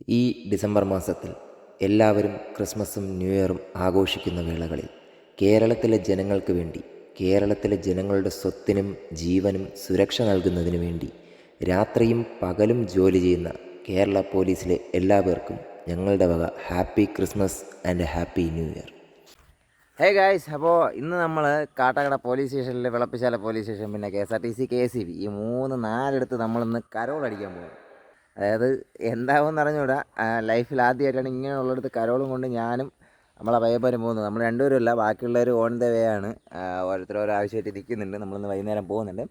ഈ ഡിസംബർ മാസത്തിൽ എല്ലാവരും ക്രിസ്മസും ന്യൂ ഇയറും ആഘോഷിക്കുന്ന വേളകളിൽ കേരളത്തിലെ ജനങ്ങൾക്ക് വേണ്ടി, കേരളത്തിലെ ജനങ്ങളുടെ സ്വത്തിനും ജീവനും സുരക്ഷ നൽകുന്നതിന് വേണ്ടി രാത്രിയും പകലും ജോലി ചെയ്യുന്ന കേരള പോലീസിലെ എല്ലാവർക്കും ഞങ്ങളുടെ വക happy Christmas and happy new year. Hey guys, അപ്പോൾ ഇന്ന് നമ്മൾ കാട്ടാക്കട പോലീസ് സ്റ്റേഷനിൽ, വിളപ്പിശാല പോലീസ് സ്റ്റേഷൻ, പിന്നെ KSRTC, KSEB ഈ നാലിടത്ത് നമ്മളിന്ന് കരോളടിക്കാൻ പോകും. അതായത് എന്താവുമെന്ന് അറിഞ്ഞുകൂടാ, ലൈഫിൽ ആദ്യമായിട്ടാണ് ഇങ്ങനെയുള്ളിടത്ത് കരോളും കൊണ്ട് ഞാനും നമ്മളെ പയ്യപ്പനും പോകുന്നത്. നമ്മൾ രണ്ടുപേരുമല്ല, ബാക്കിയുള്ളവർ ഓൺ ദ വേ ആണ്. ഓരോ ആവശ്യമായിട്ട് ഇരിക്കുന്നുണ്ട്. നമ്മളിന്ന് വൈകുന്നേരം പോകുന്നുണ്ട്.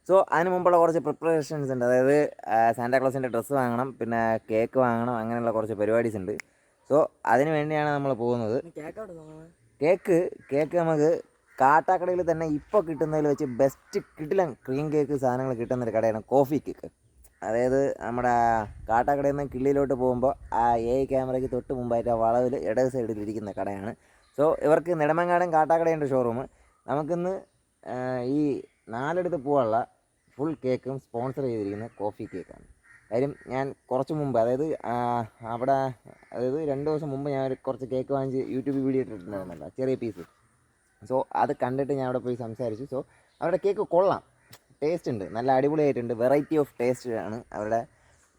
സോ അതിന് മുമ്പുള്ള കുറച്ച് പ്രിപ്പറേഷൻസ് ഉണ്ട്. അതായത് സാന്റാക്ലോസിൻ്റെ ഡ്രസ്സ് വാങ്ങണം, പിന്നെ കേക്ക് വാങ്ങണം, അങ്ങനെയുള്ള കുറച്ച് പരിപാടീസ് ഉണ്ട്. സോ അതിന് വേണ്ടിയാണ് നമ്മൾ പോകുന്നത്. കേക്ക് നമുക്ക് കാട്ടാക്കടയിൽ തന്നെ ഇപ്പോൾ കിട്ടുന്നതിൽ വെച്ച് ബെസ്റ്റ് കിടിലൻ ക്രീം കേക്ക് സാധനങ്ങൾ കിട്ടുന്നൊരു കടയാണ് കോഫി കേക്ക്. അതായത് നമ്മുടെ കാട്ടാക്കടയിൽ നിന്ന് കിള്ളിയിലോട്ട് പോകുമ്പോൾ ആ ക്യാമറയ്ക്ക് തൊട്ട് മുമ്പായിട്ട് ആ വളവിൽ ഇടത് സൈഡിലിരിക്കുന്ന കടയാണ്. സോ ഇവർക്ക് നെടുമങ്ങാടും കാട്ടാക്കടയുണ്ട് ഷോറൂം. നമുക്കിന്ന് ഈ നാലിടത്ത് പോകാനുള്ള ഫുൾ കേക്കും സ്പോൺസർ ചെയ്തിരിക്കുന്നത് കോഫി കേക്കാണ്. കാര്യം ഞാൻ കുറച്ച് മുമ്പ്, അതായത് 2 ദിവസം മുമ്പ് ഞാൻ കുറച്ച് കേക്ക് വാങ്ങിച്ച് യൂട്യൂബിൽ വീഡിയോ ഇട്ടിട്ടുണ്ടായിരുന്നല്ലോ, ചെറിയ പീസ്. സോ അത് കണ്ടിട്ട് ഞാൻ അവിടെ പോയി സംസാരിച്ചു. സോ അവരുടെ കേക്ക് കൊള്ളാം, ടേസ്റ്റ് ഉണ്ട്, നല്ല അടിപൊളിയായിട്ടുണ്ട്. വെറൈറ്റി ഓഫ് ടേസ്റ്റ് ആണ് അവരുടെ,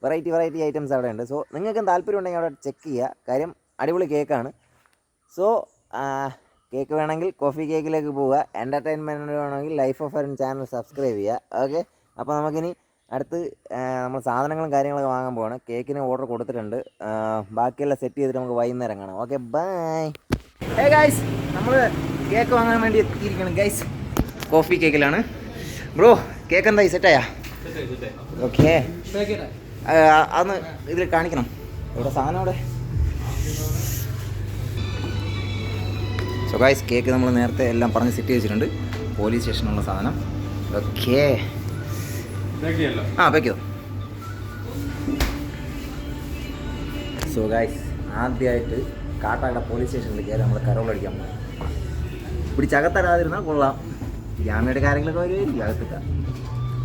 വെറൈറ്റി ഐറ്റംസ് അവിടെ ഉണ്ട്. സോ നിങ്ങൾക്കും താല്പര്യം ഉണ്ടെങ്കിൽ അവിടെ ചെക്ക് ചെയ്യുക. കാര്യം അടിപൊളി കേക്കാണ്. സോ കേക്ക് വേണമെങ്കിൽ കോഫി കേക്കിലേക്ക് പോവുക. എൻ്റർടൈൻമെൻറ്റ് വേണമെങ്കിൽ life of N channel subscribe ചെയ്യുക. ഓക്കെ, അപ്പോൾ നമുക്കിനി അടുത്ത് നമ്മൾ സാധനങ്ങളും കാര്യങ്ങളൊക്കെ വാങ്ങാൻ പോവാണ്. കേക്കിന് ഓർഡർ കൊടുത്തിട്ടുണ്ട്. ബാക്കിയെല്ലാം സെറ്റ് ചെയ്തിട്ട് നമുക്ക് വൈകുന്നേരം കാണാം. Okay, bye. ഹേ ഗൈസ്, നമ്മൾ കേക്ക് വാങ്ങാൻ വേണ്ടി എത്തിയിരിക്കണം ഗൈസ്. കോഫി കേക്കിലാണ്. ബ്രോ, കേക്ക് എന്തായി, സെറ്റായാ? ഓക്കെ, അതൊന്ന് ഇതിൽ കാണിക്കണം. ഇവിടെ സാധനം അവിടെ. സോ ഗൈസ്, കേക്ക് നമ്മൾ നേരത്തെ എല്ലാം പറഞ്ഞ് സെറ്റ് ചെയ്തിട്ടുണ്ട്. പോലീസ് സ്റ്റേഷനുള്ള സാധനം. ഓക്കെ, പാക്ക് ചെയ്തോ. സോ ഗൈസ്, ആദ്യമായിട്ട് കാട്ടാക്കട പോലീസ് സ്റ്റേഷനിൽ കയറി നമ്മൾ കരോളടിക്കാൻ പോകും. പിടിച്ചകത്തരാതിരുന്നാൽ കൊള്ളാം. ജാമ്യയുടെ കാര്യങ്ങളൊക്കെ വരുമായിരിക്കും അകത്തില്ല.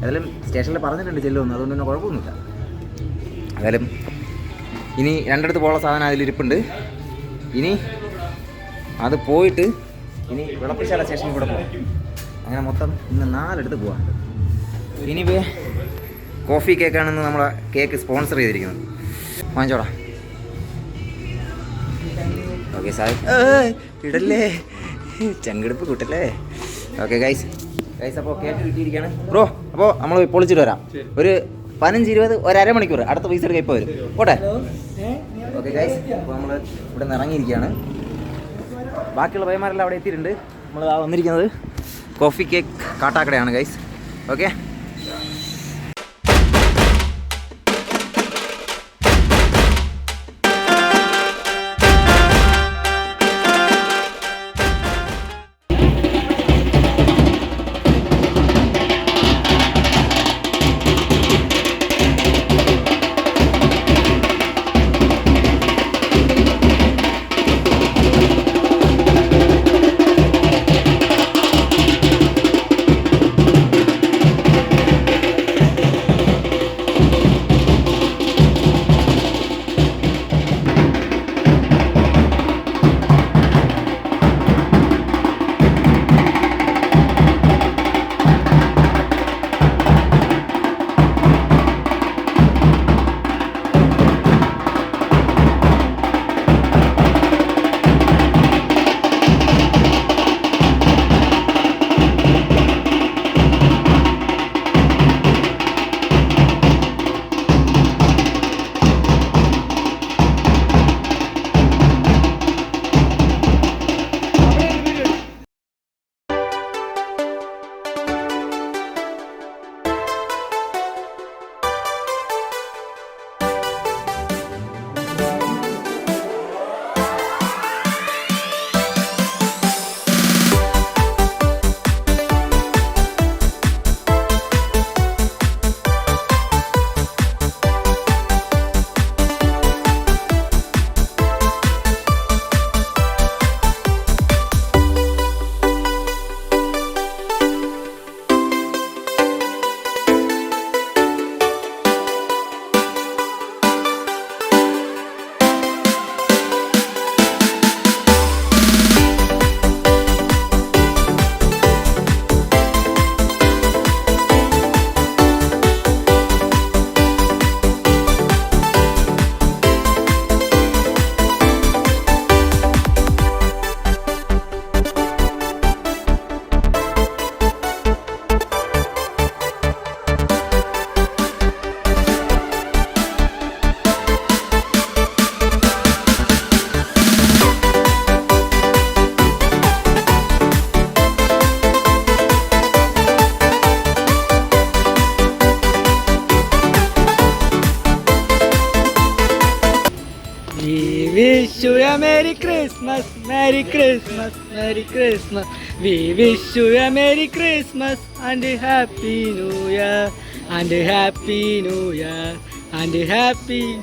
ഏതായാലും സ്റ്റേഷനിൽ പറഞ്ഞിട്ടുണ്ട് ചെല്ലുമെന്ന്, അതുകൊണ്ട് തന്നെ കുഴപ്പമൊന്നുമില്ല. ഏതായാലും ഇനി രണ്ടിടത്ത് പോകാനുള്ള സാധനം അതിലിരിപ്പുണ്ട്. ഇനി അത് പോയിട്ട് ഇനി വിളപ്പിശാല സ്റ്റേഷനിൽ കൂടെ പോകും. അങ്ങനെ മൊത്തം ഇന്ന് 4 ഇടത്ത് പോകാനുണ്ട്. ഇനി കോഫി കേക്കാണെന്ന് നമ്മളെ കേക്ക് സ്പോൺസർ ചെയ്തിരിക്കുന്നത്. വാങ്ങിച്ചോടാ. ഓക്കെ സാർ, ഇടല്ലേ, ചങ്കെടുപ്പ് കൂട്ടല്ലേ. ഓക്കെ ഗൈസ്, അപ്പോൾ കേക്ക് കിട്ടിയിരിക്കുകയാണ്. ബ്രോ, അപ്പോൾ നമ്മൾ പൊളിച്ചിട്ട് വരാം. ഒരു 15-20 1/2 അടുത്ത പൈസ എടുക്കാൻ ഇപ്പോൾ വരും. പോട്ടെ. ഓക്കെ ഗൈസ്, അപ്പോൾ നമ്മൾ ഇവിടെ നിന്ന് ഇറങ്ങിയിരിക്കുകയാണ്. ബാക്കിയുള്ള പയ്യന്മാരെല്ലാം അവിടെ എത്തിയിട്ടുണ്ട്. നമ്മൾ വന്നിരിക്കുന്നത് കോഫി കേക്ക് കാട്ടാക്കടയാണ് guys. Okay, We wish you a Merry Christmas, Merry Christmas, Merry Christmas. We wish you a Merry Christmas and a Happy New Year, and a Happy New Year, and a Happy.